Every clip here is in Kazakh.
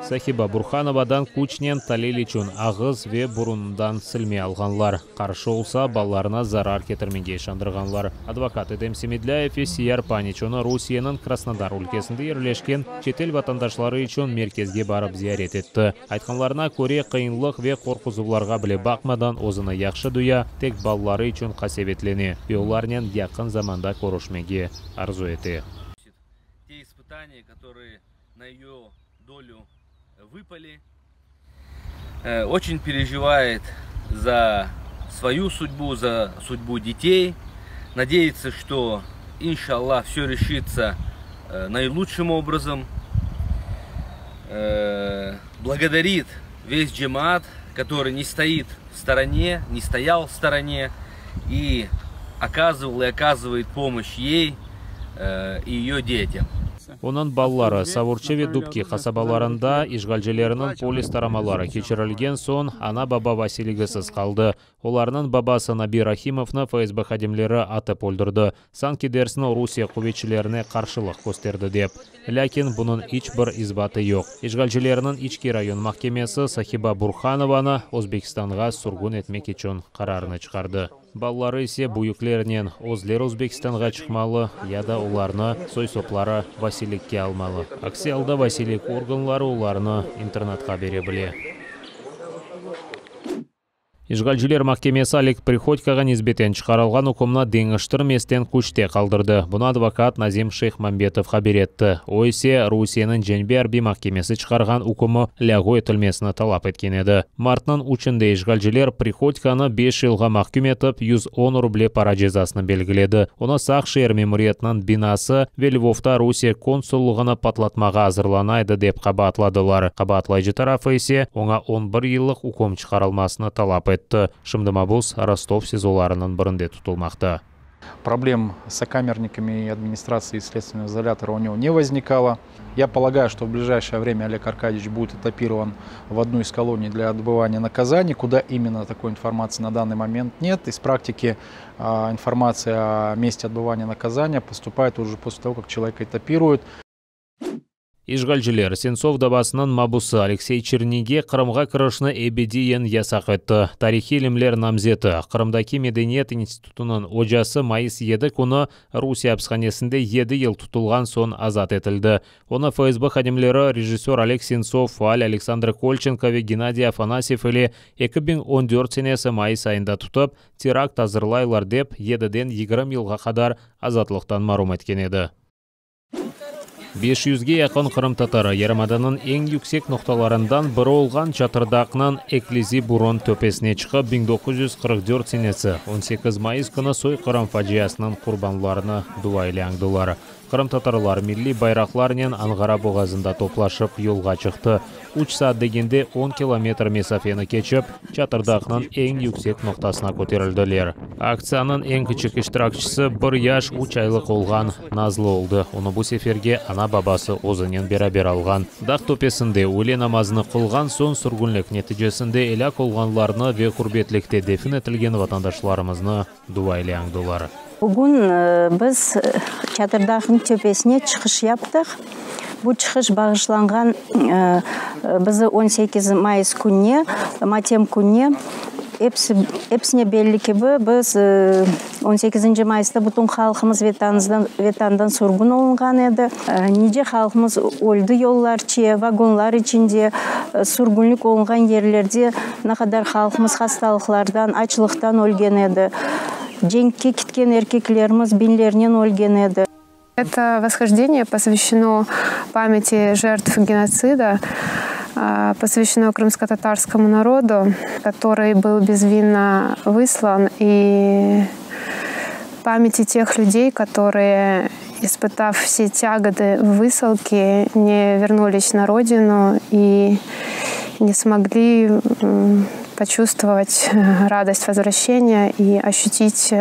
Сахиба Бурхановадан күчнен талели чун ағыз ве бұрындан сілме алғанлар. Қаршы олса баларына зарар кетірменге шандырғанлар. Адвокат Эдем Семедляев Сияр Паничуны Русияның Краснодар өлкесінде ерлешкен шетел ватандашлары үшін меркезге барып зиярет етті. Айтқанларына көре қиынлық ве қорқызуларға біле бақмадан озыны яқшы дуя тек баллары үшін қасебетлене. Оларнен яқын заманда көрішмеге арзу еті. Те испытания, которые на ее долю выпали, очень переживает за свою судьбу, за судьбу детей. Надеется, что, иншаллах, все решится наилучшим образом. Благодарит весь джемаат, который не стоит в стороне, не стоял в стороне и оказывал и оказывает помощь ей и ее детям. Онан баллары Савурчеве Дубки қасабаларында ишгалжелерінің полис тарамалары кечірілген сон ана баба Василигісіз қалды. Оларының бабасы Наби Рахимовны ФСБ хадимлері атып өлдірді. Санкидерсіні Русия құветшілеріне қаршылық көстерді деп. Ләкин бұның бір избаты жоқ. Ишгалжелерінің Ички район махкемесі Сахиба Бурханованы Өзбекстанға сүргін етмек үшін қарарыны шығарды. Баллары ise бұйықлерінен өзлер Өзбекстанға шықмалы, яда оларны сой-соплары Василикке алмалы. Аксиалда Василик органлары оларны интернатқа бере біле. Ишгалжилер махкемесі Олег Приходькаға низбетен шығарылған үкімна деңіштір местен күште қалдырды. Бұны адвокат Назим Шейхмамбетов хабар етті. Ойсе Русияның Женбе Арби махкемесі шығарған үкімі лягу етілмесіні талап еткен еді. Мартның үшінде ишгалжилер Приходьканы 5 жылға махкүм етіп 110 рубле пара жазасын белгіледі. Оны сақ шер мемориятның бинасы Львовта Русия консуллығыны патлатмаға азырланайды деп қабатладылар. Қабатлайжы тарафы ise оңа 11 жылық үкім шығарылмасыны талап етті. Шымдымабус Ростов сезоларының бірінде тұтылмақты. Проблем с сокамерниками и администрацией следственного изолятора у него не возникало. Я полагаю, что в ближайшее время Олег Аркадьевич будет этапирован в одну из колоний для отбывания наказаний. Куда именно, такой информации на данный момент нет. Из практики информация о месте отбывания наказания поступает уже после того, как человека этапируют. Ишгалжилер Сенцов дабасының мабусы Алексей Черниге Қырымға кірішіні эбедиен ясақ етті. Тарихи илімлер намзеті Қырымдаки Медениет институтының ожасы майыс еді күні Русия әпсханесінде 7 ел тұтылған сон азат етілді. Оны ФСБ хадимлері режиссер Олег Сенцов, фаал Александр Кольченко ве Геннадий Афанасьев еле 2014 сенесі майыс айында тұтып, теракт азырлайлар деп 7-ден 20 елға қадар азатлықтан марум еткен еді. 500-ге яқын Қырым татары Ярмаданның ең yüksek ноқталарындан бірі олған Чатырдақның Эклизи Бурон төпесіне шығып 1944 сенесі 18 майыс күні Сой Қырым фажиясының құрбанларыны дуайлы аңдылар. Қырым татарлар милли байрақларынан Аңғара боғазында топлашып yolға шықты. 3 saat дегенде 10 километр месафені кечіп, Чатырдақның ең yüksek ноқтасына көтерілділер. Акцияның ең кішік іштіракшысы 1 яш 3 айлық олған Назлы олды. Оны бұл сеферге ана бабасы озынен берабер алған. Дақ төпесінде өле намазыны қылған сон сүргінлік нәтижесінде елак олғанларыны ве құрбетлікте дефін етілген ватандашларымызны дуайлы аңдылар. Бүгін біз Чатырдақтың төпесіне шығыш яптық. Бұл шығыш бағышланған бізді 18 майыс күнне, матем күнне. Епсіне белі кебі біз 18 майыста бұтын халқымыз ветандан сұрғын олынған еді. Неде халқымыз өлді еллар че, вагонлар içінде сұрғынлік олынған ерлерде нақадар халқымыз хасталықлардан, ачылықтан өлген еді. Женікке кеткен еркеклеріміз бинлерінен өлген еді. Это восхождение посвящено памяти жертв геноцида, посвящено крымско-татарскому народу, который был безвинно выслан, и памяти тех людей, которые, испытав все тяготы высылки, не вернулись на родину и не смогли почувствовать радость возвращения и ощутить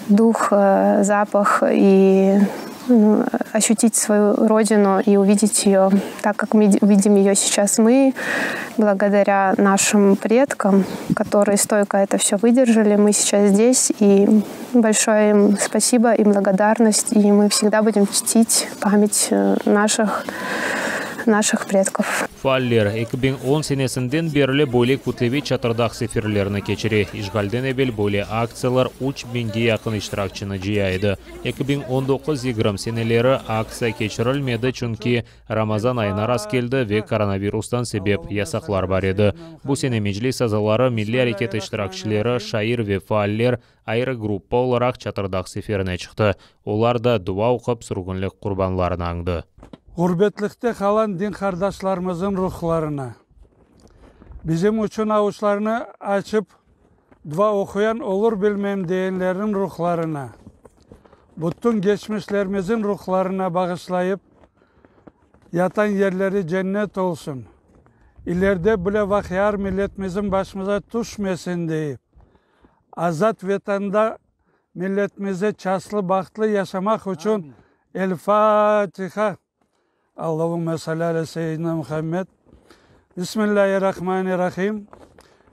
дух, запах и ощутить свою родину и увидеть ее так, как мы видим ее сейчас мы, благодаря нашим предкам, которые стойко это все выдержали. Мы сейчас здесь, и большое им спасибо и благодарность, и мы всегда будем чтить память наших наших предков. Фаллер 2010 сенесінден берлі бөлі күтлеве чатырдақ сеферлеріні кечері. Ишгалден әбел бөлі акциялар 3000-ге яқын иштиракчыны жияйды. 2019-20 сенелері акция кечірілмеді, чүнки Рамазан айына рас келді ве коронавирустан себеп ясақлар бар еді. Бұл сене меджлис азалары милли әрекет иштиракчылары Шайыр ве Фаллер айры группа оларақ чатырдақ сеферіне чықты. Олар да дуа оқып сүргінлік құрбанларын аңды. Гурбетлікте қалан дин қардашларымыздың рухларына, bizim üçün avuçlarını açıp dua okuyan olur bilmem diyenlerin ruhlarına, bütün geçmişlerimizin ruhlarına bağışlayıp yatan yerleri cennet olsun. İleride bile vakyar milletimizin başımıza düşmesin deyip azat vatanda milletimize çaslı bahtlı yaşamak için El Fatiha. Allahümme salli ala seyyidina Muhammed. Bismillahirrahmanirrahim.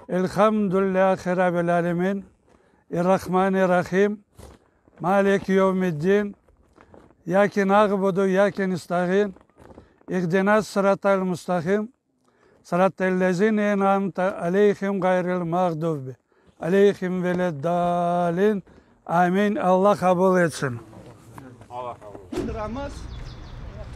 Elhamdülillahi Rabbil alemin. Errahmanirrahim. Maliki yevmiddin. Yakin ağbudu, yakin istağin. İhdinas sıratal mustaqim. Sıratal lezine en'amta aleyhim gayril mağdubi. Aleyhim veleddalin. Amin. Allah kabul etsin.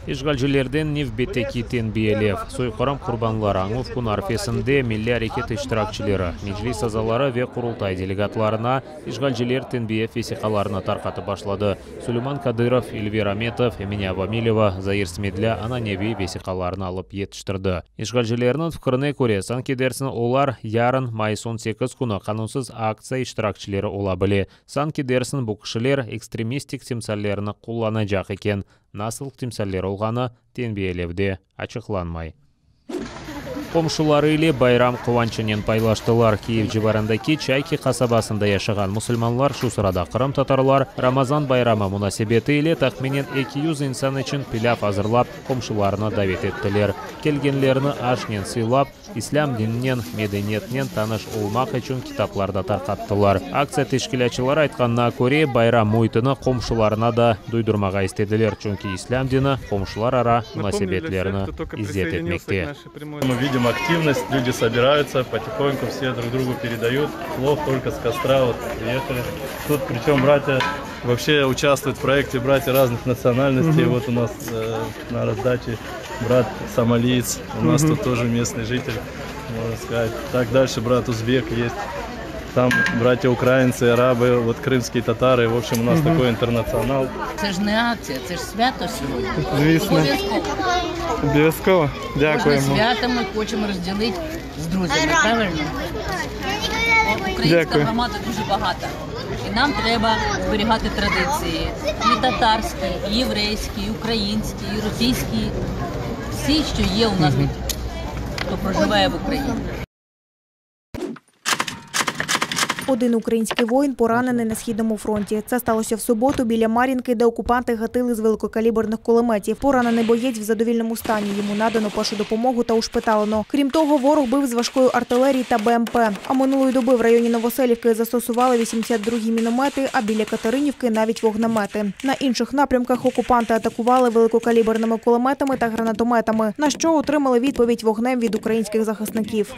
Ишгалжилерден Невбете Китен Биелев, сойқырам құрбанлар аңыз күн арфесінде милли әрекет иштиракчылары, меджлис азалары ве құрултай делегатларына Ишгалжилер Тенбиев весиқаларына тарқаты башлады. Сулейман Кадыров, Эльвира Аметов, Эминя Вамилева, Заир Смедля Ананеви весиқаларына алып етіштірді. Ишгалжилерінің фікіріне көре санкедерсін олар ярын майыс 18 күні қанунсыз акция иштиракчылары ола біле. Санкедерсін бұл кішілер экстремистик симсаллеріні қолланacak екен. Насыл тимсаллер олғаны Тенбиелевде ачықланмай. Комшылары или байрам қуанчынен пайлаштылар. Киев жибарындаки Чайки қасабасында яшаған мұсылманлар шу сырада Қырым татарлар Рамазан байрамы мұнасебеті или тақменен 200 инсан үшін пиляф азырлап комшыларына давет еттілер. Келгенлеріні ашнен сыйлап, ислам диннен, меденетнен таныш олмақ үшін китапларда тарқаттылар. Акция тешкілячылар айтқанына көре байрам мұйтыны комшыларына да дойдырмаға істеділер. Чүнки ислам дini комшылар ара мұнасебетлеріні издет етмекте. Активность, люди собираются, потихоньку все друг другу передают. Плов только с костра вот приехали. Тут причем братья вообще участвуют в проекте, братья разных национальностей. Вот у нас на раздаче брат сомалиец, у нас тут тоже местный житель, можно сказать. Так дальше брат узбек есть. Там братья украинцы, арабы, вот крымские татары. В общем, у нас такой интернаціонал. Це ж не акція, це ж свято сьогодні. Звісно. Обов'язково. Дякуємо. Кожне свято ми хочемо розділити з друзями, правильно? Українська громада дуже багата. І нам треба зберігати традиції. І татарські, і єврейські, і українські, і російські. Всі, що є у нас, хто проживає в Україні. Один український воїн поранений на Східному фронті. Це сталося в суботу біля Мар'їнки, де окупанти гатили з великокаліберних кулеметів. Поранений боєць в задовільному стані. Йому надано першу допомогу та ушпиталено. Крім того, ворог бив з важкої артилерії та БМП. А минулої доби в районі Новоселівки застосували 82-гі міномети, а біля Катеринівки навіть вогнемети. На інших напрямках окупанти атакували великокаліберними кулеметами та гранатометами, на що отримали відповідь вогнем від українських захисників.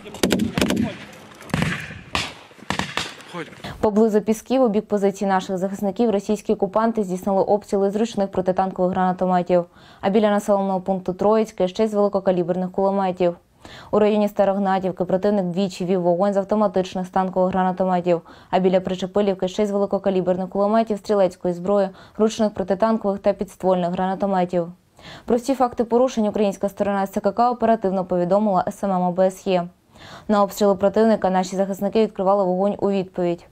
Поблизу Пісків, у бік позицій наших захисників, російські окупанти здійснили обстріли з ручних протитанкових гранатометів. А біля населеного пункту Троїцьке ще й з великокаліберних кулеметів. У районі Старогнатівки противник двічі вів вогонь з автоматичних станкових гранатометів. А біля Причепилівки ще й з великокаліберних кулеметів, стрілецької зброї, ручних протитанкових та підствольних гранатометів. Про всі факти порушень українська сторона СЦКК оперативно повідомила СММ ОБСЄ. На обстріли противника наші захисники відкривали вогонь у відповідь.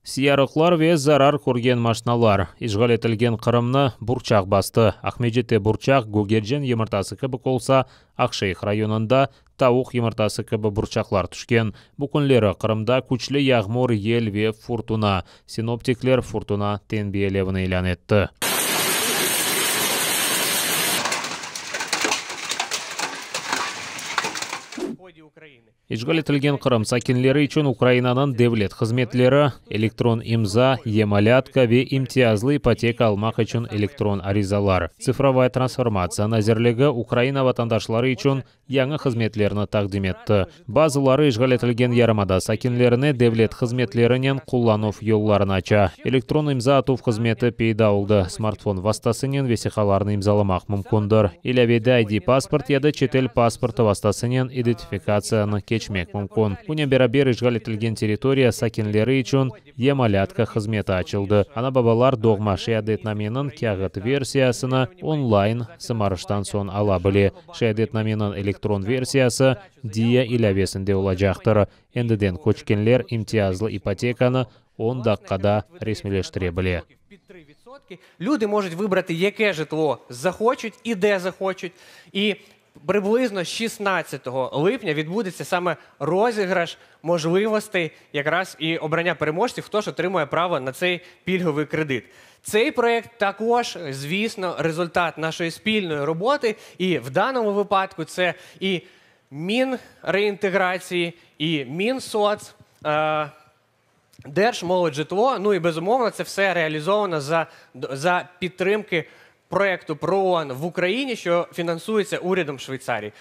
Сиярықлар ве зарар көрген машиналар. Ишғал етілген Қырымны Бурчақ басты. Ахмеджете Бурчақ Гогерджен еміртасы кібі қолса, Ақшейх районында тауық еміртасы кібі Бурчақлар түшкен. Бұл күнлері Қырымда күчлі яғмор ел ве фуртуна. Синоптиклер фуртуна Тенбиелевін ейлан етті. Ишгал етілген Қырым сакинлері үшін Украинаның девлет қызметлері электрон имза, емалятка ве имтиязлы ипотека алмақ үшін электрон аризалар. Цифровая трансформация назерлігі Украина ватандашлары үшін яңы қызметлеріні тақдим етті. Базылары ишгал етілген ярымада сакинлеріне девлет қызметлерінен құлланув yollarını ача. Электрон имза атув қызметі пейда олды. Смартфон вастасынен весихаларны имзаламақ мүмкіндір. Иләведе ID паспорт яды четел паспорты вастасынен идентификацияны кечмек мүмкін. Бұне берабер ишгал етілген территория сакинлері үшін емалятка қызметі ачылды. Ана бабалар доғма шеядетнаменің кәғыт версиясыны онлайн сымарыштан сон ала біле. Шеядетнаменің электрон версиясы дия иләвесінде олажақтыр. Эндіден көчкенлер имтиязлы ипотеканы 10 даққада ресмілештіре біле. Люди можуть вибрати, яке житло захочуть і де захочуть. І приблизно 16 липня відбудеться саме розіграш можливостей якраз і обрання переможців, хто ж отримує право на цей пільговий кредит. Цей проєкт також, звісно, результат нашої спільної роботи. І в даному випадку це і Мінреінтеграції, і Мінсоц, Держмолоджитло, ну і безумовно це все реалізовано за підтримки проєкту ПРООН в Україні, що фінансується урядом Швейцарії.